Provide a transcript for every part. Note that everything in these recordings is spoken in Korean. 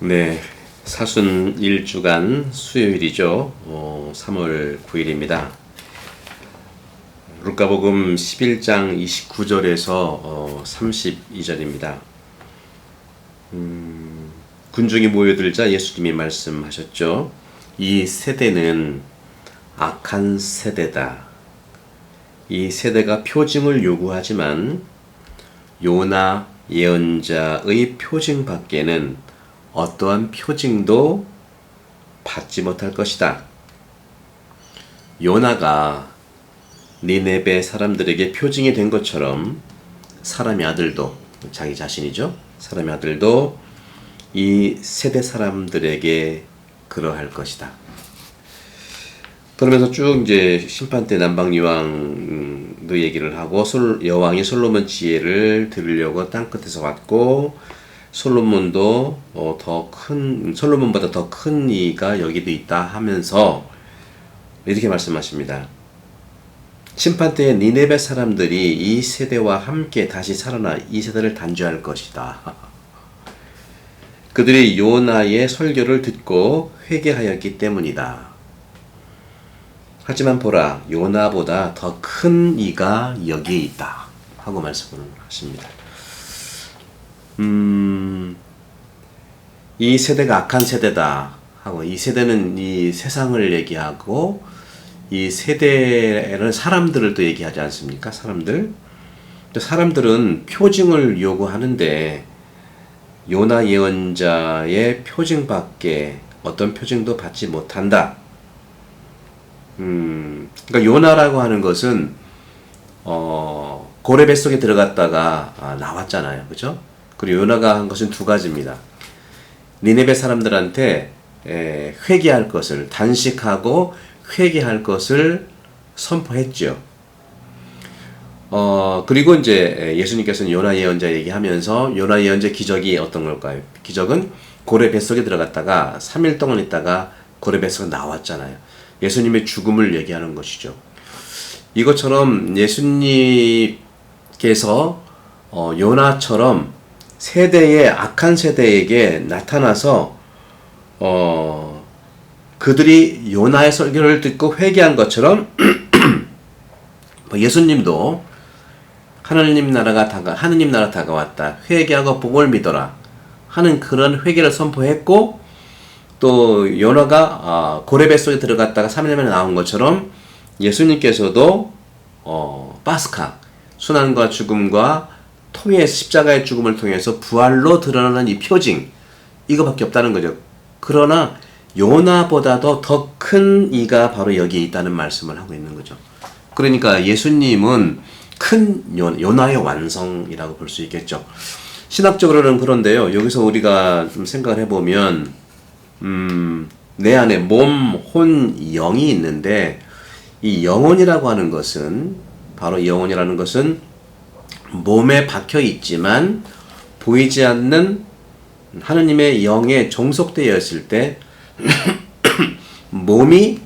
네, 사순 1주간 수요일이죠. 3월 9일입니다. 루카복음 11장 29절에서 32절입니다. 군중이 모여들자 예수님이 말씀하셨죠. 이 세대는 악한 세대다. 이 세대가 표징을 요구하지만 요나 예언자의 표징 밖에는 어떠한 표징도 받지 못할 것이다. 요나가 니네베 사람들에게 표징이 된 것처럼 사람의 아들도, 자기 자신이죠. 사람의 아들도 이 세대 사람들에게 그러할 것이다. 그러면서 쭉 이제 심판 때 남방 여왕도 얘기를 하고 여왕이 솔로몬 지혜를 들으려고 땅 끝에서 왔고 솔로몬도 솔로몬보다 더 큰 이가 여기도 있다 하면서 이렇게 말씀하십니다. 심판 때에 니네베 사람들이 이 세대와 함께 다시 살아나 이 세대를 단죄할 것이다. 그들이 요나의 설교를 듣고 회개하였기 때문이다. 하지만 보라, 요나보다 더 큰 이가 여기에 있다. 하고 말씀을 하십니다. 이 세대가 악한 세대다 하고, 이 세대는 이 세상을 얘기하고, 이 세대는 사람들을 또 얘기하지 않습니까? 사람들은 표징을 요구하는데 요나 예언자의 표징밖에 어떤 표징도 받지 못한다. 그러니까 요나라고 하는 것은 고래 뱃속에 들어갔다가 나왔잖아요, 그죠? 그리고 요나가 한 것은 두 가지입니다. 니네베 사람들한테 회개할 것을, 단식하고 회개할 것을 선포했죠. 그리고 이제 예수님께서는 요나 예언자 얘기하면서 요나 예언자 기적이 어떤 걸까요? 기적은 고래 뱃속에 들어갔다가 3일 동안 있다가 고래 뱃속에 나왔잖아요. 예수님의 죽음을 얘기하는 것이죠. 이것처럼 예수님께서 요나처럼 세대의 악한 세대에게 나타나서 그들이 요나의 설교를 듣고 회개한 것처럼 예수님도 하느님 나라 다가왔다. 회개하고 복을 믿어라 하는 그런 회개를 선포했고, 또 요나가 고래 뱃속에 들어갔다가 3일 만에 나온 것처럼 예수님께서도 파스카 순환과 죽음과 통해서 십자가의 죽음을 통해서 부활로 드러나는 이 표징, 이거밖에 없다는 거죠. 그러나 요나보다도 더 큰 이가 바로 여기에 있다는 말씀을 하고 있는 거죠. 그러니까 예수님은 큰 요나의 완성이라고 볼 수 있겠죠. 신학적으로는 그런데요. 여기서 우리가 좀 생각을 해보면 내 안에 몸, 혼, 영이 있는데, 이 영혼이라고 하는 것은, 바로 영혼이라는 것은 몸에 박혀 있지만 보이지 않는 하느님의 영에 종속되어 있을 때 몸은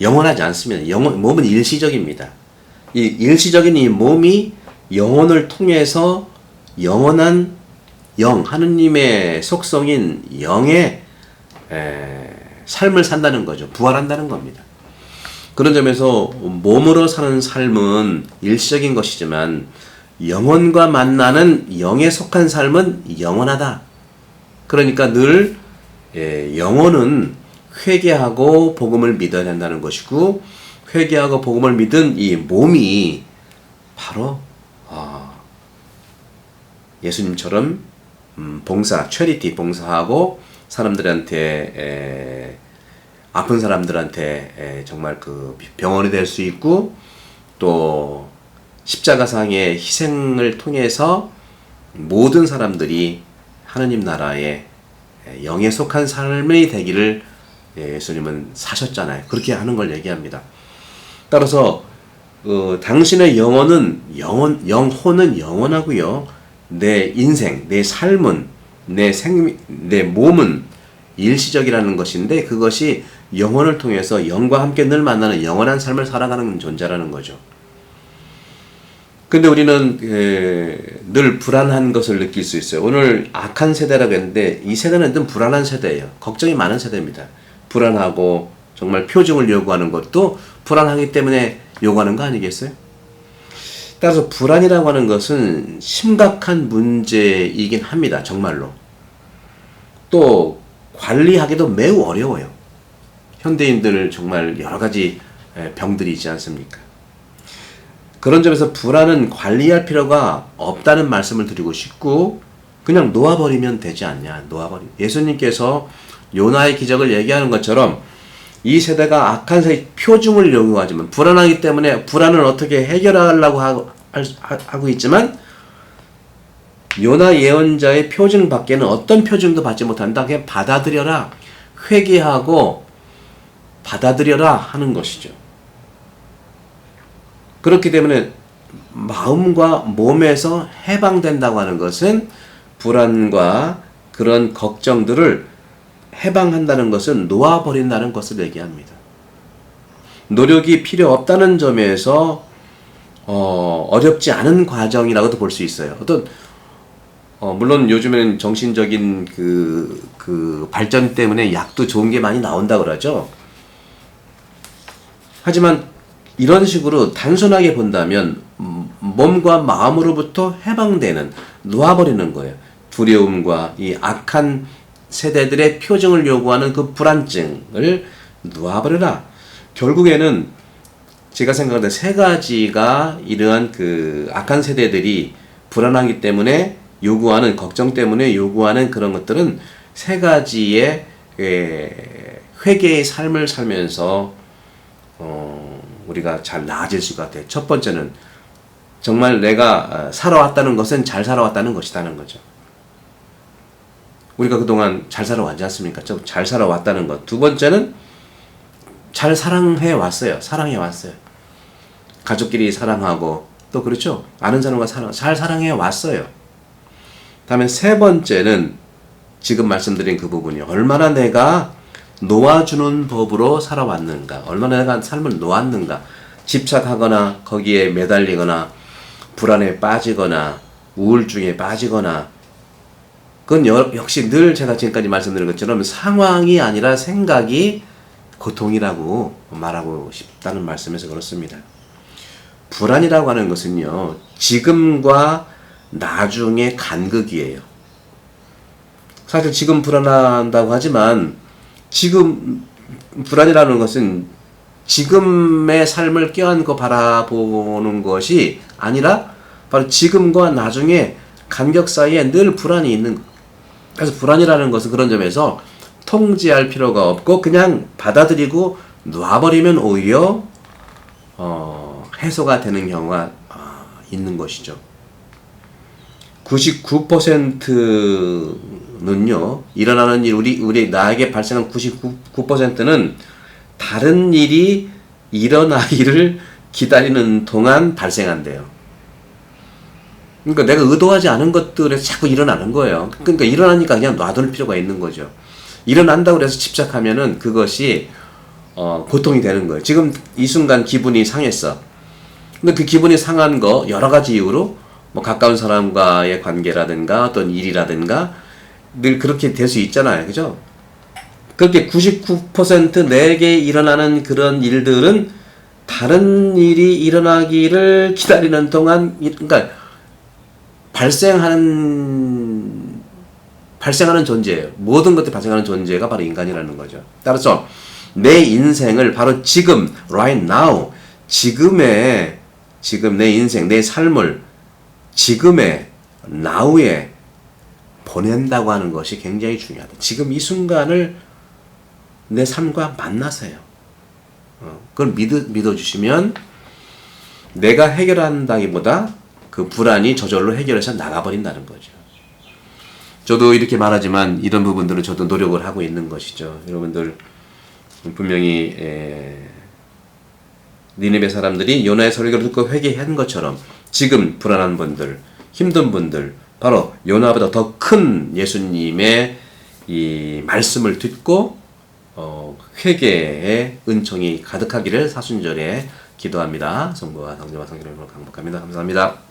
영원하지 않습니다. 몸은 일시적입니다. 이 일시적인 이 몸이 영혼을 통해서 영원한 영, 하느님의 속성인 영의 삶을 산다는 거죠. 부활한다는 겁니다. 그런 점에서 몸으로 사는 삶은 일시적인 것이지만 영혼과 만나는 영에 속한 삶은 영원하다. 그러니까 늘 영혼은 회개하고 복음을 믿어야 된다는 것이고, 회개하고 복음을 믿은 이 몸이 바로 예수님처럼 체리티 봉사하고 사람들한테 아픈 사람들한테 정말 그 병원이 될 수 있고, 또 십자가상의 희생을 통해서 모든 사람들이 하느님 나라의 영에 속한 삶이 되기를 예수님은 사셨잖아요. 그렇게 하는 걸 얘기합니다. 따라서 당신의 영혼은 영원하고요. 내 인생, 내 삶은, 내 몸은 일시적이라는 것인데, 그것이 영혼을 통해서 영과 함께 늘 만나는 영원한 삶을 살아가는 존재라는 거죠. 근데 우리는 늘 불안한 것을 느낄 수 있어요. 오늘 악한 세대라고 했는데 이 세대는 늘 불안한 세대예요. 걱정이 많은 세대입니다. 불안하고 정말 표정을 요구하는 것도 불안하기 때문에 요구하는 거 아니겠어요? 따라서 불안이라고 하는 것은 심각한 문제이긴 합니다. 정말로. 또 관리하기도 매우 어려워요. 현대인들 정말 여러 가지 병들이 있지 않습니까? 그런 점에서 불안은 관리할 필요가 없다는 말씀을 드리고 싶고 그냥 놓아버리면 되지 않냐. 예수님께서 요나의 기적을 얘기하는 것처럼 이 세대가 악한 세대 표징을 요구하지만 불안하기 때문에 불안을 어떻게 해결하려고 하고 있지만 요나 예언자의 표징 밖에는 어떤 표징도 받지 못한다. 그냥 받아들여라. 회개하고 받아들여라 하는 것이죠. 그렇기 때문에 마음과 몸에서 해방된다고 하는 것은 불안과 그런 걱정들을 해방한다는 것은 놓아버린다는 것을 얘기합니다. 노력이 필요 없다는 점에서 어렵지 않은 과정이라고도 볼 수 있어요. 물론 요즘에는 정신적인 그 발전 때문에 약도 좋은 게 많이 나온다고 그러죠. 하지만 이런 식으로 단순하게 본다면 몸과 마음으로부터 해방되는, 놓아버리는 거예요. 두려움과 이 악한 세대들의 표정을 요구하는 그 불안증을 놓아버려라. 결국에는 제가 생각할 때 세 가지가 이러한 그 악한 세대들이 불안하기 때문에 요구하는, 걱정 때문에 요구하는 그런 것들은 세 가지의 회개의 삶을 살면서 우리가 잘 나아질 수가 같아요. 첫 번째는 정말 내가 살아왔다는 것은 잘 살아왔다는 것이라는 거죠. 우리가 그동안 잘 살아왔지 않습니까? 잘 살아왔다는 것. 두 번째는 잘 사랑해왔어요. 사랑해왔어요. 가족끼리 사랑하고 또 그렇죠. 아는 사람과 잘 사랑해왔어요. 다음에 세 번째는 지금 말씀드린 그 부분이 얼마나 내가 놓아주는 법으로 살아왔는가, 얼마나 내가 삶을 놓았는가, 집착하거나 거기에 매달리거나 불안에 빠지거나 우울증에 빠지거나, 그건 역시 늘 제가 지금까지 말씀드린 것처럼 상황이 아니라 생각이 고통이라고 말하고 싶다는 말씀에서 그렇습니다. 불안이라고 하는 것은요, 지금과 나중의 간극이에요. 사실 지금 불안한다고 하지만 지금 불안이라는 것은 지금의 삶을 껴안고 바라보는 것이 아니라 바로 지금과 나중에 간격 사이에 늘 불안이 있는 것. 그래서 불안이라는 것은 그런 점에서 통제할 필요가 없고 그냥 받아들이고 놔버리면 오히려 해소가 되는 경우가 있는 것이죠. 99%는요, 일어나는 일, 우리 나에게 발생한 99%는 다른 일이 일어나기를 기다리는 동안 발생한대요. 그러니까 내가 의도하지 않은 것들에서 자꾸 일어나는 거예요. 그러니까 일어나니까 그냥 놔둘 필요가 있는 거죠. 일어난다고 해서 집착하면은 그것이 고통이 되는 거예요. 지금 이 순간 기분이 상했어. 근데 그 기분이 상한 거 여러 가지 이유로 뭐 가까운 사람과의 관계라든가 어떤 일이라든가 늘 그렇게 될 수 있잖아요. 그죠? 그렇게 99% 내게 일어나는 그런 일들은 다른 일이 일어나기를 기다리는 동안, 그러니까 발생하는 존재예요. 모든 것들이 발생하는 존재가 바로 인간이라는 거죠. 따라서 내 인생을 바로 지금, right now, 지금 내 인생, 내 삶을 지금의 now에 보낸다고 하는 것이 굉장히 중요하다. 지금 이 순간을 내 삶과 만나세요. 그걸 믿어주시면 내가 해결한다기보다 그 불안이 저절로 해결해서 나가버린다는 거죠. 저도 이렇게 말하지만 이런 부분들은 저도 노력을 하고 있는 것이죠. 여러분들 분명히 니느웨 사람들이 요나의 설교를 듣고 회개한 것처럼 지금 불안한 분들, 힘든 분들, 바로 요나보다 더 큰 예수님의 이 말씀을 듣고 회개의 은총이 가득하기를 사순절에 기도합니다. 성부와 성자와 성령으로 강복합니다. 감사합니다.